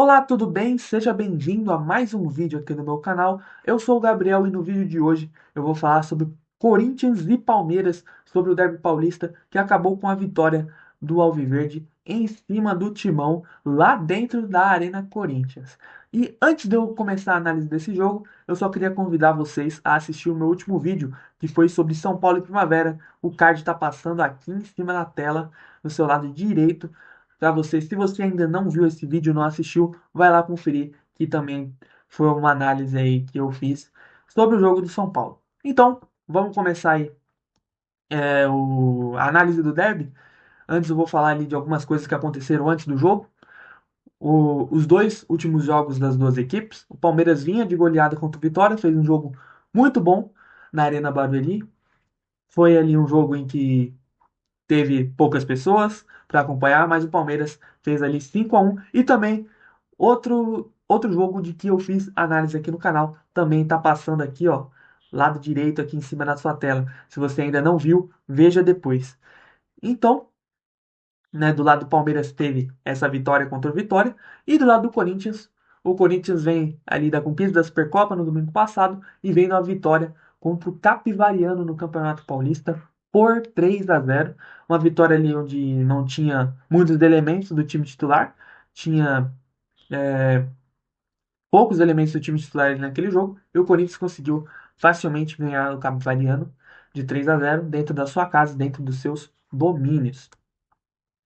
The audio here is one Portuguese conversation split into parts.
Olá, tudo bem? Seja bem-vindo a mais um vídeo aqui no meu canal. Eu sou o Gabriel e no vídeo de hoje eu vou falar sobre Corinthians e Palmeiras, sobre o Derby Paulista, que acabou com a vitória do Alviverde em cima do Timão, lá dentro da Arena Corinthians. E antes de eu começar a análise desse jogo, eu só queria convidar vocês a assistir o meu último vídeo, que foi sobre São Paulo e Primavera. O card está passando aqui em cima da tela, no seu lado direito para você. Se você ainda não viu esse vídeo, não assistiu, vai lá conferir, que também foi uma análise aí que eu fiz sobre o jogo do São Paulo. Então, vamos começar aí a análise do derby. Antes eu vou falar ali de algumas coisas que aconteceram antes do jogo. Os dois últimos jogos das duas equipes, o Palmeiras vinha de goleada contra o Vitória, fez um jogo muito bom na Arena Barueri. Foi ali um jogo em que teve poucas pessoas para acompanhar, mas o Palmeiras fez ali 5-1. E também outro jogo de que eu fiz análise aqui no canal, também está passando aqui, ó, lado direito aqui em cima da sua tela. Se você ainda não viu, veja depois. Então, né, do lado do Palmeiras teve essa vitória contra o Vitória, e do lado do Corinthians, o Corinthians vem ali da conquista da Supercopa no domingo passado e vem da vitória contra o Capivariano no Campeonato Paulista por 3-0. Uma vitória ali onde não tinha muitos elementos do time titular, tinha poucos elementos do time titular ali naquele jogo, e o Corinthians conseguiu facilmente ganhar o Capivariano de 3-0 dentro da sua casa, dentro dos seus domínios.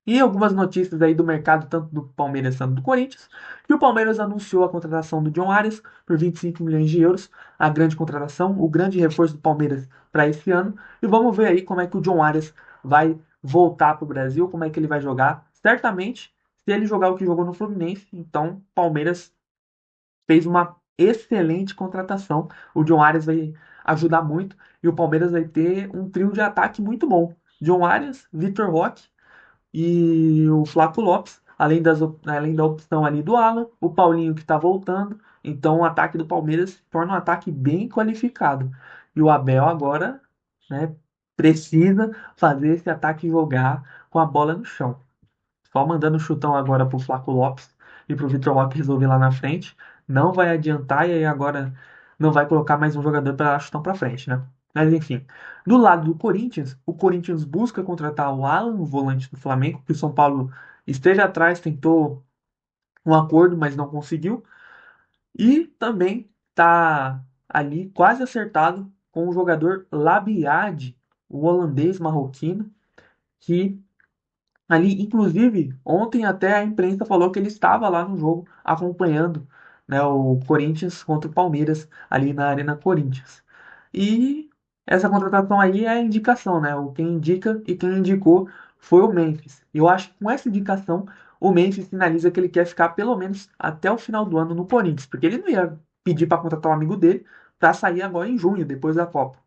E algumas notícias aí do mercado, tanto do Palmeiras quanto do Corinthians, que o Palmeiras anunciou a contratação do John Arias por 25 milhões de euros, a grande contratação, o grande reforço do Palmeiras para esse ano. E vamos ver aí como é que o John Arias vai voltar para o Brasil, como é que ele vai jogar. Certamente, se ele jogar o que jogou no Fluminense, então Palmeiras fez uma excelente contratação. O John Arias vai ajudar muito e o Palmeiras vai ter um trio de ataque muito bom. John Arias, Vitor Roque e o Flaco Lopes, além da opção ali do Alan, o Paulinho que está voltando. Então o ataque do Palmeiras se torna um ataque bem qualificado. E o Abel agora, né, precisa fazer esse ataque jogar com a bola no chão. Só mandando chutão agora pro Flaco Lopes e pro Vitor Roque resolver lá na frente. Não vai adiantar e aí agora não vai colocar mais um jogador para dar chutão para frente, né? Mas enfim, do lado do Corinthians, o Corinthians busca contratar o Alan, o volante do Flamengo, que o São Paulo esteve atrás, tentou um acordo, mas não conseguiu. E também tá ali quase acertado com o jogador Labiade, o holandês marroquino, que ali, inclusive, ontem até a imprensa falou que ele estava lá no jogo acompanhando, né, o Corinthians contra o Palmeiras ali na Arena Corinthians. E essa contratação aí é a indicação, né? O quem indica e quem indicou foi o Memphis. E eu acho que com essa indicação o Memphis sinaliza que ele quer ficar pelo menos até o final do ano no Corinthians, porque ele não ia pedir para contratar um amigo dele para sair agora em junho, depois da Copa.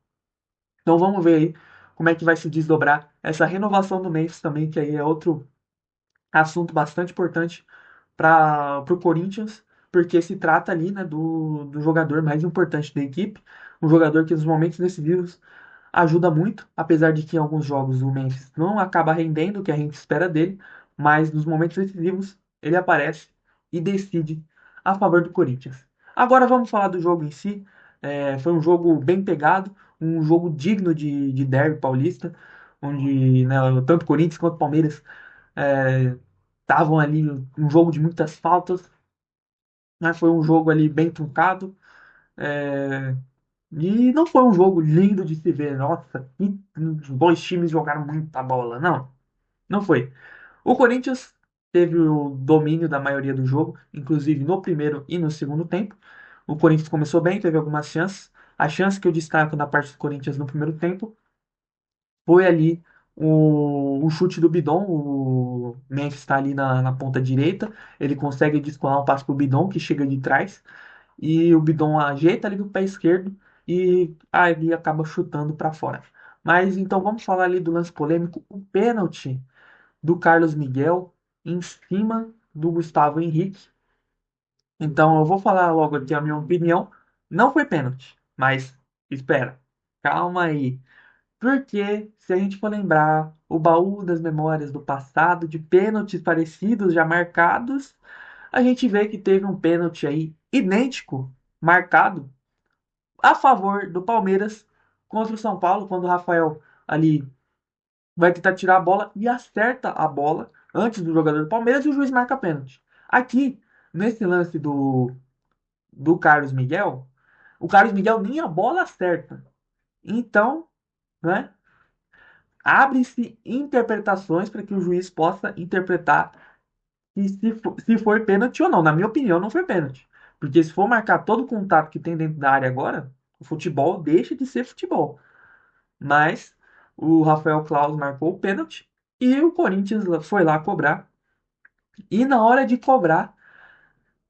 Então vamos ver aí como é que vai se desdobrar essa renovação do Memphis também, que aí é outro assunto bastante importante para o Corinthians, porque se trata ali, né, do jogador mais importante da equipe, um jogador que nos momentos decisivos ajuda muito, apesar de que em alguns jogos o Memphis não acaba rendendo o que a gente espera dele, mas nos momentos decisivos ele aparece e decide a favor do Corinthians. Agora vamos falar do jogo em si. Foi um jogo bem pegado, um jogo digno de derby paulista, onde, né, tanto o Corinthians quanto o Palmeiras estavam ali um jogo de muitas faltas, né? Foi um jogo ali bem truncado. é, e não foi um jogo lindo de se ver. Nossa, que os dois times jogaram muita bola. Não, não foi. O Corinthians teve o domínio da maioria do jogo, inclusive no primeiro e no segundo tempo. O Corinthians começou bem, teve algumas chances. A chance que eu destaco na parte do Corinthians no primeiro tempo foi ali o chute do Bidon. O Memphis está ali na ponta direita. Ele consegue descolar um passe para o Bidon, que chega de trás. E o Bidon ajeita ali do pé esquerdo e ali acaba chutando para fora. Mas então vamos falar ali do lance polêmico, o pênalti do Carlos Miguel em cima do Gustavo Henrique. Então eu vou falar logo aqui a minha opinião. Não foi pênalti, mas espera, calma aí. Porque, se a gente for lembrar o baú das memórias do passado, de pênaltis parecidos já marcados, a gente vê que teve um pênalti aí idêntico, marcado, a favor do Palmeiras contra o São Paulo, quando o Rafael ali vai tentar tirar a bola e acerta a bola antes do jogador do Palmeiras e o juiz marca pênalti. Aqui, nesse lance do Carlos Miguel, o Carlos Miguel nem a bola acerta. Então, né, abre-se interpretações para que o juiz possa interpretar e se for pênalti ou não. Na minha opinião, não foi pênalti. Porque se for marcar todo o contato que tem dentro da área agora, o futebol deixa de ser futebol. Mas o Rafael Claus marcou o pênalti e o Corinthians foi lá cobrar. E na hora de cobrar,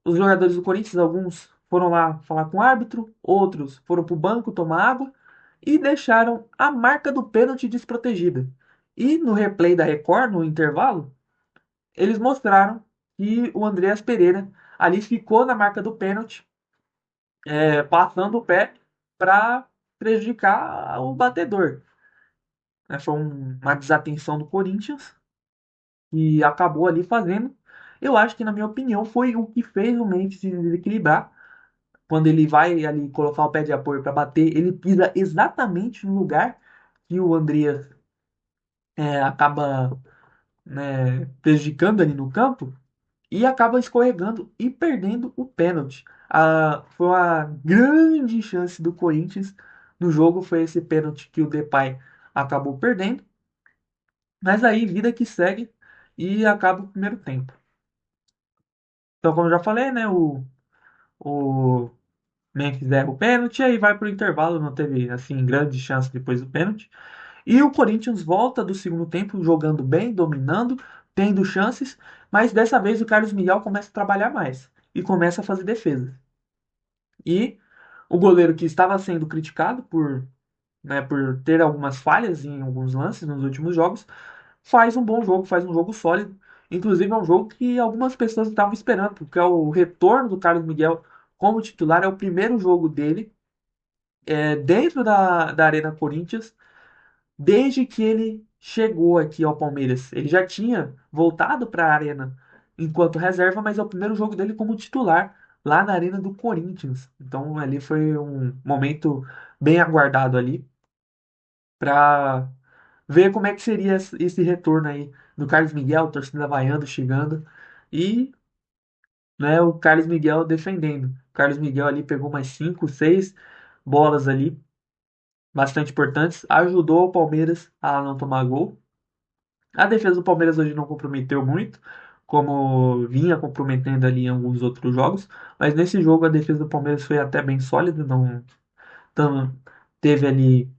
os jogadores do Corinthians, alguns foram lá falar com o árbitro, outros foram para o banco tomar água e deixaram a marca do pênalti desprotegida. E no replay da Record, no intervalo, eles mostraram que o Andreas Pereira ali ficou na marca do pênalti, passando o pé para prejudicar o batedor. Foi uma desatenção do Corinthians e acabou ali fazendo. Eu acho que, na minha opinião, foi o que fez o Memphis se desequilibrar. Quando ele vai ali colocar o pé de apoio para bater, ele pisa exatamente no lugar que o Andreas acaba, né, prejudicando ali no campo e acaba escorregando e perdendo o pênalti. Foi uma grande chance do Corinthians no jogo, foi esse pênalti que o Depay acabou perdendo. Mas aí, vida que segue e acaba o primeiro tempo. Então, como eu já falei, né, o Memphis erra o pênalti, aí vai para o intervalo, não teve assim grande chance depois do pênalti. E o Corinthians volta do segundo tempo jogando bem, dominando, tendo chances, mas dessa vez o Carlos Miguel começa a trabalhar mais e começa a fazer defesa. E o goleiro que estava sendo criticado por ter algumas falhas em alguns lances nos últimos jogos, faz um bom jogo, faz um jogo sólido. Inclusive é um jogo que algumas pessoas estavam esperando, porque é o retorno do Carlos Miguel como titular, é o primeiro jogo dele dentro da Arena Corinthians desde que ele chegou aqui ao Palmeiras. Ele já tinha voltado para a Arena enquanto reserva, mas é o primeiro jogo dele como titular lá na Arena do Corinthians. Então ali foi um momento bem aguardado ali para ver como é que seria esse retorno aí do Carlos Miguel, torcida vaiando, chegando e, né, o Carlos Miguel defendendo. O Carlos Miguel ali pegou umas 5, 6 bolas ali, bastante importantes, ajudou o Palmeiras a não tomar gol. A defesa do Palmeiras hoje não comprometeu muito, como vinha comprometendo ali em alguns outros jogos, mas nesse jogo a defesa do Palmeiras foi até bem sólida, não tão- teve ali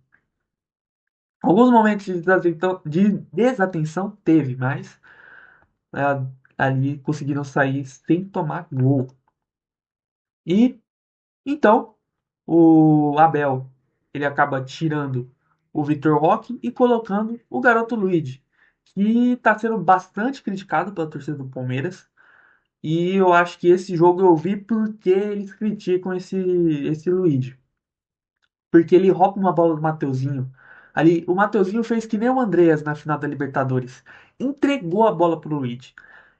alguns momentos de desatenção, teve, mas é, ali conseguiram sair sem tomar gol. E então o Abel ele acaba tirando o Vitor Roque e colocando o garoto Luigi, que está sendo bastante criticado pela torcida do Palmeiras. E eu acho que esse jogo eu vi porque eles criticam esse Luigi. Porque ele rouba uma bola do Mateuzinho. Ali, o Mateuzinho fez que nem o Andreas na final da Libertadores. Entregou a bola pro Luigi.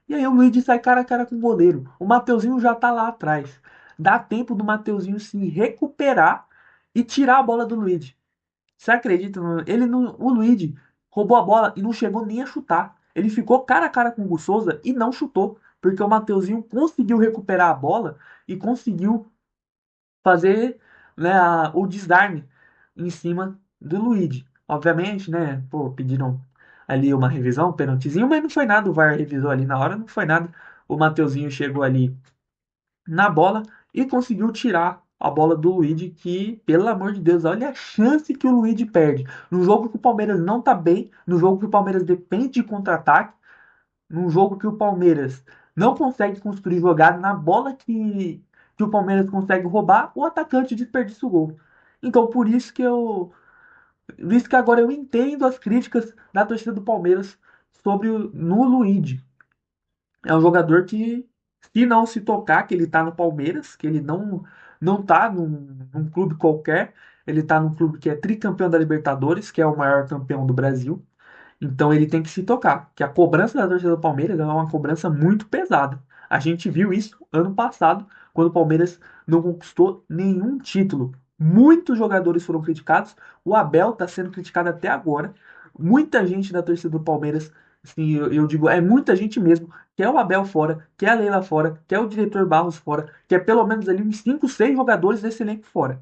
E aí o Luigi sai cara a cara com o goleiro. O Mateuzinho já tá lá atrás. Dá tempo do Mateuzinho se recuperar e tirar a bola do Luigi. Você acredita? Ele não, o Luigi roubou a bola e não chegou nem a chutar. Ele ficou cara a cara com o Hugo Souza e não chutou. Porque o Mateuzinho conseguiu recuperar a bola e conseguiu fazer, né, o desarme em cima do Luigi. Obviamente, né? Pô, pediram ali uma revisão, um pênaltizinho, mas não foi nada. O VAR revisou ali na hora, não foi nada. O Mateuzinho chegou ali na bola e conseguiu tirar a bola do Luigi, que, pelo amor de Deus, olha a chance que o Luigi perde. No jogo que o Palmeiras não tá bem, no jogo que o Palmeiras depende de contra-ataque, num jogo que o Palmeiras não consegue construir jogada, na bola que o Palmeiras consegue roubar, o atacante desperdiça o gol. Então, por isso que agora eu entendo as críticas da torcida do Palmeiras sobre no Luigi. É um jogador que, se não se tocar que ele tá no Palmeiras, que ele não tá num clube qualquer, ele tá num clube que é tricampeão da Libertadores, que é o maior campeão do Brasil. Então ele tem que se tocar, que a cobrança da torcida do Palmeiras é uma cobrança muito pesada. A gente viu isso ano passado, quando o Palmeiras não conquistou nenhum título. Muitos jogadores foram criticados, o Abel está sendo criticado até agora. Muita gente da torcida do Palmeiras, assim, eu digo, é muita gente mesmo, quer o Abel fora, quer a Leila fora, quer o diretor Barros fora, quer pelo menos ali uns 5, 6 jogadores desse elenco fora.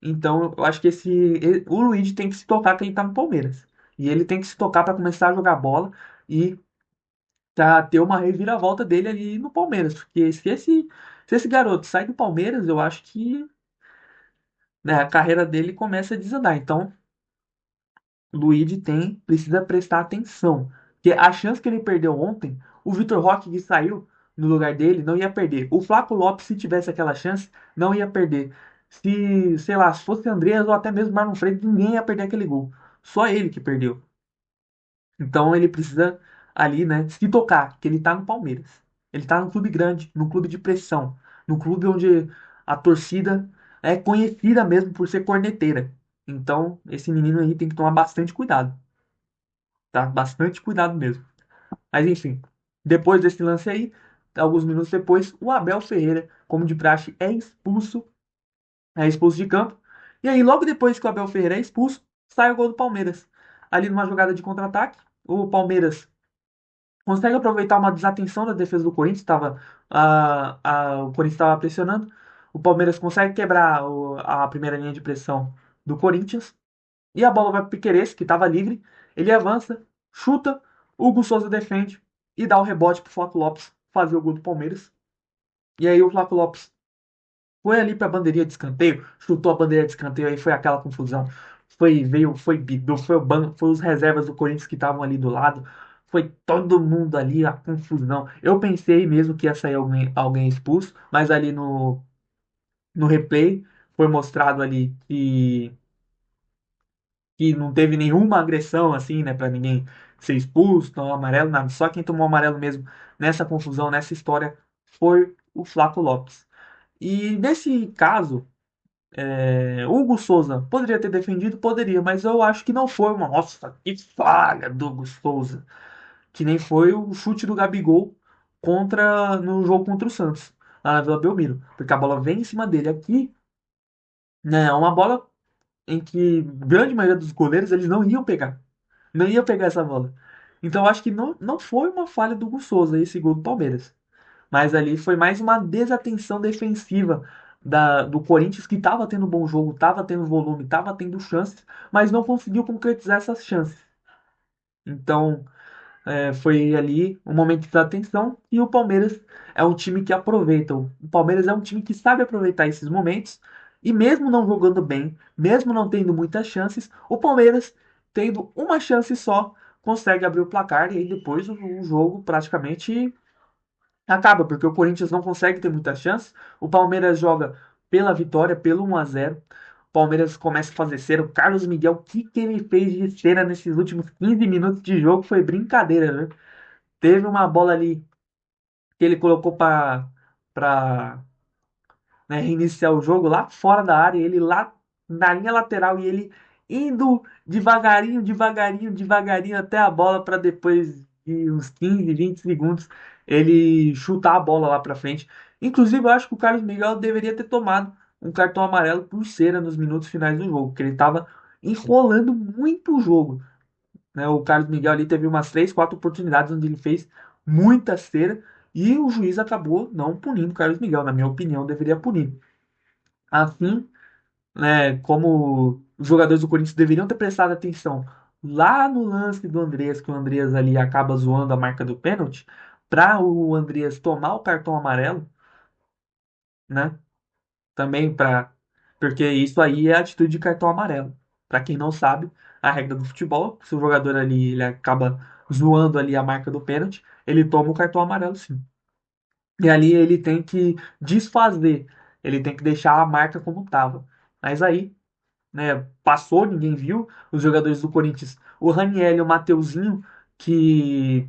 Então, eu acho que o Luigi tem que se tocar que ele tá no Palmeiras. E ele tem que se tocar para começar a jogar bola e ter uma reviravolta dele ali no Palmeiras. Porque se esse garoto sai do Palmeiras, eu acho que, né, a carreira dele começa a desandar. Então, o Luigi precisa prestar atenção. Porque a chance que ele perdeu ontem, o Vitor Roque que saiu no lugar dele não ia perder. O Flaco Lopes, se tivesse aquela chance, não ia perder. Se, sei lá, se fosse Andreas ou até mesmo Marlon Freitas, ninguém ia perder aquele gol. Só ele que perdeu. Então ele precisa ali, né, se tocar, que ele tá no Palmeiras. Ele tá num clube grande, num clube de pressão, num clube onde a torcida é conhecida mesmo por ser corneteira. Então, esse menino aí tem que tomar bastante cuidado, tá? Bastante cuidado mesmo. Mas enfim, depois desse lance aí, alguns minutos depois, o Abel Ferreira, como de praxe, é expulso de campo. E aí, logo depois que o Abel Ferreira é expulso, sai o gol do Palmeiras. Ali numa jogada de contra-ataque, o Palmeiras consegue aproveitar uma desatenção da defesa do Corinthians, o Corinthians estava pressionando, o Palmeiras consegue quebrar a primeira linha de pressão do Corinthians, e a bola vai para o Piquerez, que estava livre, ele avança, chuta, Hugo Souza defende, e dá o rebote para o Flávio Lopes fazer o gol do Palmeiras. E aí o Flávio Lopes foi ali para a bandeirinha de escanteio, chutou a bandeira de escanteio, aí foi aquela confusão. Foi Bidu, foi o banco, foi os reservas do Corinthians que estavam ali do lado. Foi todo mundo ali, a confusão. Eu pensei mesmo que ia sair alguém expulso, mas ali no replay foi mostrado ali que não teve nenhuma agressão assim, né, para ninguém ser expulso, tomar amarelo, nada. Só quem tomou amarelo mesmo nessa confusão, nessa história, foi o Flaco Lopes. E nesse caso, Hugo Souza poderia ter defendido? Poderia, mas eu acho que não foi uma. Nossa, que falha do Hugo Souza. Que nem foi o chute do Gabigol no jogo contra o Santos, lá na Vila Belmiro. Porque a bola vem em cima dele aqui, né? É uma bola em que a grande maioria dos goleiros eles não iam pegar. Não iam pegar essa bola. Então eu acho que não foi uma falha do Hugo Souza esse gol do Palmeiras. Mas ali foi mais uma desatenção defensiva do Corinthians, que estava tendo bom jogo, estava tendo volume, estava tendo chances, mas não conseguiu concretizar essas chances. Então, foi ali um momento de desatenção e o Palmeiras é um time que aproveita. O Palmeiras é um time que sabe aproveitar esses momentos e mesmo não jogando bem, mesmo não tendo muitas chances, o Palmeiras, tendo uma chance só, consegue abrir o placar e aí depois o jogo praticamente acaba, porque o Corinthians não consegue ter muitas chances. O Palmeiras joga pela vitória, pelo 1-0. O Palmeiras começa a fazer cera. O Carlos Miguel, o que ele fez de cera nesses últimos 15 minutos de jogo foi brincadeira, né? Teve uma bola ali que ele colocou para né, reiniciar o jogo lá fora da área, ele lá na linha lateral e ele indo devagarinho, devagarinho, devagarinho até a bola para depois de uns 15, 20 segundos ele chutar a bola lá para frente. Inclusive, eu acho que o Carlos Miguel deveria ter tomado um cartão amarelo por cera nos minutos finais do jogo, porque ele estava enrolando muito o jogo, né? O Carlos Miguel ali teve umas 3, 4 oportunidades onde ele fez muita cera e o juiz acabou não punindo o Carlos Miguel. Na minha opinião, deveria punir. Assim, né, como os jogadores do Corinthians deveriam ter prestado atenção lá no lance do Andreas, que o Andreas ali acaba zoando a marca do pênalti, para o Andreas tomar o cartão amarelo, né? Também para porque isso aí é atitude de cartão amarelo. Para quem não sabe, a regra do futebol, se o jogador ali ele acaba zoando ali a marca do pênalti, ele toma o cartão amarelo sim. E ali ele tem que desfazer, ele tem que deixar a marca como estava. Mas aí, né, passou, ninguém viu. Os jogadores do Corinthians, o Raniel e o Mateuzinho, que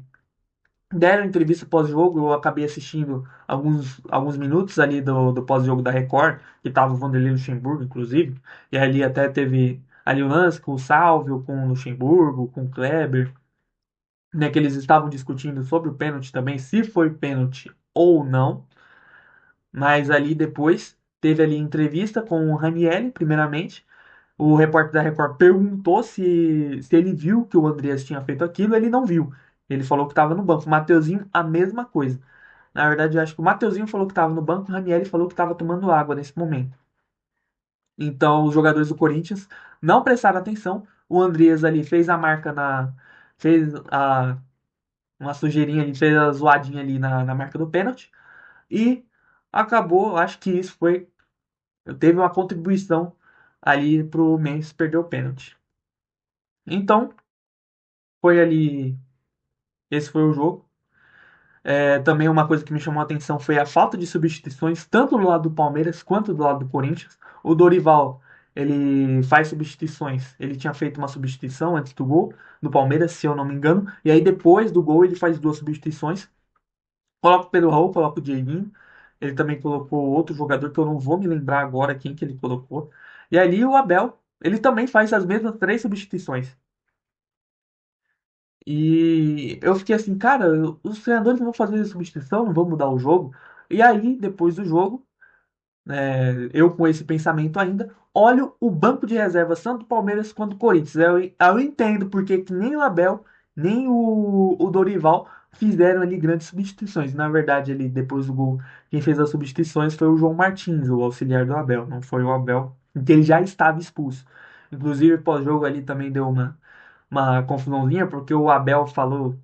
deram entrevista pós-jogo, eu acabei assistindo alguns minutos ali do pós-jogo da Record, que tava o Vanderlei Luxemburgo, inclusive, e ali até teve ali o lance com o Salvio, com o Luxemburgo, com o Kleber, né, que eles estavam discutindo sobre o pênalti também, se foi pênalti ou não, mas ali depois teve ali entrevista com o Ranieri, primeiramente. O repórter da Record perguntou se ele viu que o Andreas tinha feito aquilo, ele não viu. Ele falou que estava no banco. O Mateuzinho, a mesma coisa. Na verdade, eu acho que o Mateuzinho falou que estava no banco, o Ranieri falou que estava tomando água nesse momento. Então, os jogadores do Corinthians não prestaram atenção. O Andreas ali fez a marca na. Fez uma sujeirinha ali, fez a zoadinha ali na marca do pênalti. E acabou, acho que isso foi. Teve uma contribuição ali pro Memphis perder o pênalti. Então, foi ali. Esse foi o jogo. Também uma coisa que me chamou a atenção foi a falta de substituições, tanto do lado do Palmeiras quanto do lado do Corinthians. O Dorival, ele faz substituições. Ele tinha feito uma substituição antes do gol do Palmeiras, se eu não me engano. E aí depois do gol ele faz duas substituições. Coloca o Pedro Raul, coloca o Dieguinho. Ele também colocou outro jogador que eu não vou me lembrar agora quem que ele colocou. E ali o Abel, ele também faz as mesmas três substituições. E eu fiquei assim, cara, os treinadores não vão fazer substituição, não vão mudar o jogo. E aí, depois do jogo, eu com esse pensamento ainda, olho o banco de reservas tanto do Palmeiras quanto do Corinthians. Eu entendo porque que nem o Abel, nem o Dorival fizeram ali grandes substituições. Na verdade, ali depois do gol, quem fez as substituições foi o João Martins, o auxiliar do Abel, não foi o Abel, porque ele já estava expulso. Inclusive, pós-jogo ali também deu uma confusãozinha, porque o Abel falou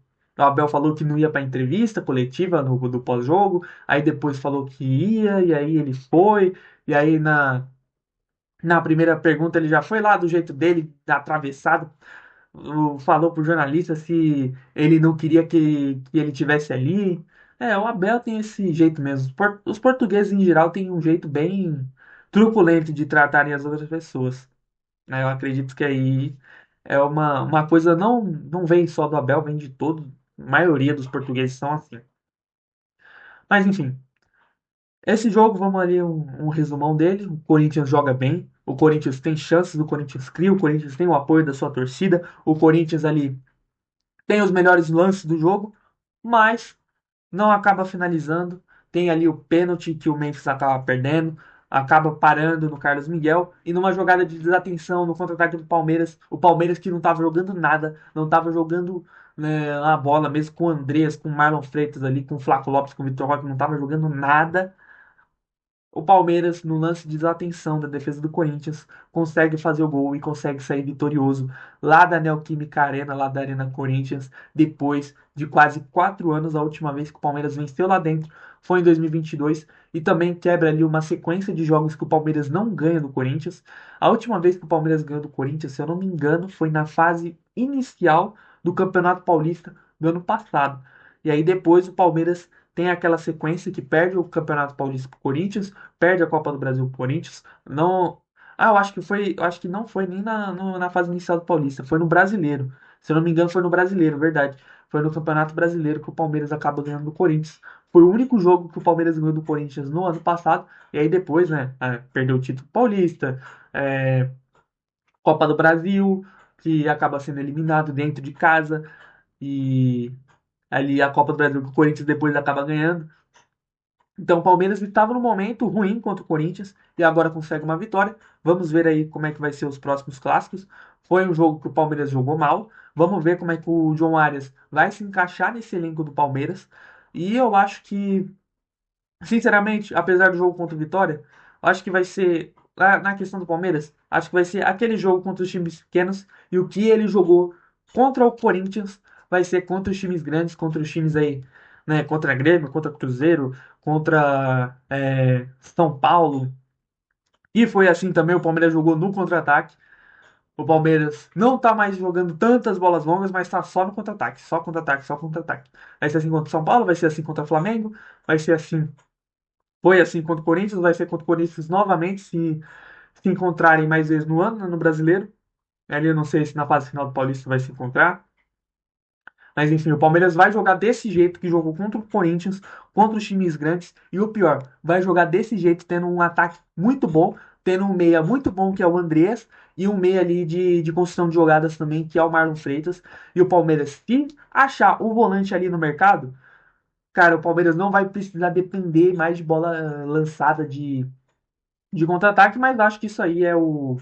que não ia para entrevista coletiva do pós-jogo, aí depois falou que ia, e aí ele foi, e aí na primeira pergunta ele já foi lá do jeito dele, atravessado, falou pro jornalista se ele não queria que ele tivesse ali. O Abel tem esse jeito mesmo. Os portugueses em geral têm um jeito bem truculento de tratarem as outras pessoas, né? Eu acredito que aí é uma coisa não vem só do Abel, vem de todo, a maioria dos portugueses são assim. Mas enfim, esse jogo, vamos ali um resumão dele. O Corinthians joga bem, o Corinthians tem chances, o Corinthians cria, o Corinthians tem o apoio da sua torcida, o Corinthians ali tem os melhores lances do jogo, mas não acaba finalizando. Tem ali o pênalti que o Memphis acaba perdendo, acaba parando no Carlos Miguel e numa jogada de desatenção no contra-ataque do Palmeiras, o Palmeiras que não estava jogando nada, não estava jogando, né, a bola mesmo com o Andreas, com o Marlon Freitas ali, com o Flaco Lopes, com o Vitor Roque, não estava jogando nada. O Palmeiras, no lance de desatenção da defesa do Corinthians, consegue fazer o gol e consegue sair vitorioso lá da Neoquímica Arena, lá da Arena Corinthians, depois de quase 4 anos. A última vez que o Palmeiras venceu lá dentro foi em 2022 e também quebra ali uma sequência de jogos que o Palmeiras não ganha do Corinthians. A última vez que o Palmeiras ganhou do Corinthians, se eu não me engano, foi na fase inicial do Campeonato Paulista do ano passado. E aí depois o Palmeiras tem aquela sequência que perde o Campeonato Paulista para o Corinthians, perde a Copa do Brasil pro Corinthians. Não. Eu acho que não foi nem na fase inicial do Paulista, foi no Brasileiro. Se eu não me engano, foi no Brasileiro, verdade. Foi no Campeonato Brasileiro que o Palmeiras acaba ganhando do Corinthians. Foi o único jogo que o Palmeiras ganhou do Corinthians no ano passado. E aí depois, né, perdeu o título paulista, é, Copa do Brasil, que acaba sendo eliminado dentro de casa. E ali a Copa do Brasil que o Corinthians depois acaba ganhando. Então o Palmeiras estava num momento ruim contra o Corinthians e agora consegue uma vitória. Vamos ver aí como é que vai ser os próximos clássicos. Foi um jogo que o Palmeiras jogou mal. Vamos ver como é que o João Arias vai se encaixar nesse elenco do Palmeiras. E eu acho que, sinceramente, apesar do jogo contra o Vitória, acho que vai ser, na questão do Palmeiras, acho que vai ser aquele jogo contra os times pequenos e o que ele jogou contra o Corinthians vai ser contra os times grandes, contra os times aí, né, contra a Grêmio, contra o Cruzeiro, contra São Paulo. E foi assim também, o Palmeiras jogou no contra-ataque. O Palmeiras não tá mais jogando tantas bolas longas, mas tá só no contra-ataque, só contra-ataque, só contra-ataque. Vai ser assim contra o São Paulo, vai ser assim contra o Flamengo, vai ser assim, foi assim contra o Corinthians, vai ser contra o Corinthians novamente, se encontrarem mais vezes no ano, né, no Brasileiro. Ali eu não sei se na fase final do Paulista vai se encontrar. Mas enfim, o Palmeiras vai jogar desse jeito que jogou contra o Corinthians, contra os times grandes. E o pior, vai jogar desse jeito, tendo um ataque muito bom, tendo um meia muito bom, que é o Andrés, e um meia ali de construção de jogadas também, que é o Marlon Freitas. E o Palmeiras, se achar um volante ali no mercado, cara, o Palmeiras não vai precisar depender mais de bola lançada de contra-ataque, mas acho que isso aí é o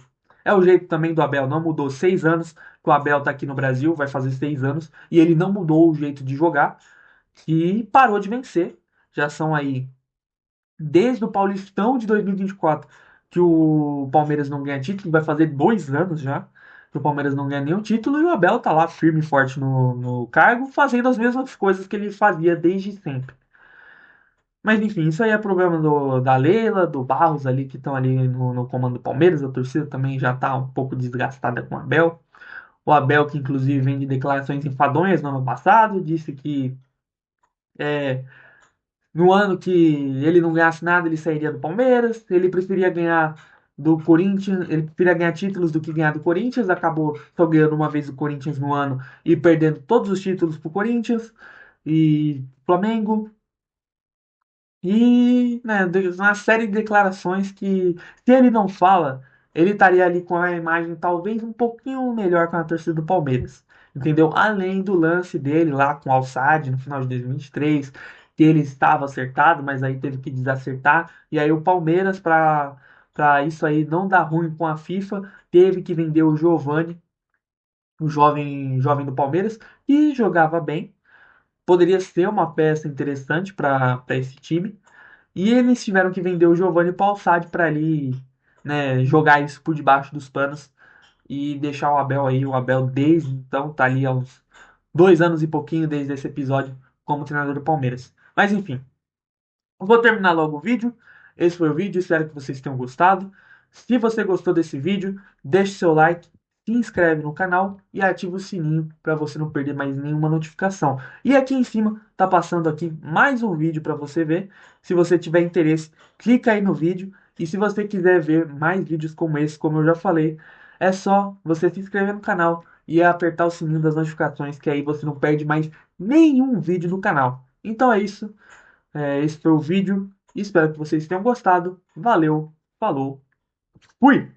jeito também do Abel. Não mudou 6 anos que o Abel tá aqui no Brasil, vai fazer 6 anos, e ele não mudou o jeito de jogar e parou de vencer. Já são aí, desde o Paulistão de 2024, que o Palmeiras não ganha título, vai fazer 2 anos já que o Palmeiras não ganha nenhum título, e o Abel tá lá firme e forte no cargo, fazendo as mesmas coisas que ele fazia desde sempre. Mas enfim, isso aí é problema da Leila, do Barros ali, que estão ali no comando do Palmeiras. A torcida também já tá um pouco desgastada com o Abel. O Abel, que inclusive vem de declarações enfadonhas no ano passado, disse que é, no ano que ele não ganhasse nada, ele sairia do Palmeiras. Ele preferia ganhar do Corinthians, ele preferia ganhar títulos do que ganhar do Corinthians. Acabou só ganhando uma vez o Corinthians no ano e perdendo todos os títulos pro Corinthians e Flamengo. E, né, uma série de declarações que, se ele não fala, ele estaria ali com a imagem talvez um pouquinho melhor com a torcida do Palmeiras. Entendeu? Além do lance dele lá com o Al-Sadd no final de 2023, que ele estava acertado, mas aí teve que desacertar. E aí o Palmeiras, para isso aí não dar ruim com a FIFA, teve que vender o Giovani, o jovem do Palmeiras, que jogava bem. Poderia ser uma peça interessante para esse time. E eles tiveram que vender o Giovanni Palsade para ali, né, jogar isso por debaixo dos panos e deixar o Abel aí. O Abel desde então tá ali há uns 2 anos e pouquinho desde esse episódio como treinador do Palmeiras. Mas enfim, vou terminar logo o vídeo. Esse foi o vídeo, espero que vocês tenham gostado. Se você gostou desse vídeo, deixe seu like, se inscreve no canal e ativa o sininho para você não perder mais nenhuma notificação. E aqui em cima tá passando aqui mais um vídeo para você ver. Se você tiver interesse, clica aí no vídeo. E se você quiser ver mais vídeos como esse, como eu já falei, é só você se inscrever no canal e apertar o sininho das notificações, que aí você não perde mais nenhum vídeo do canal. Então é isso. Esse foi o vídeo. Espero que vocês tenham gostado. Valeu, falou, fui!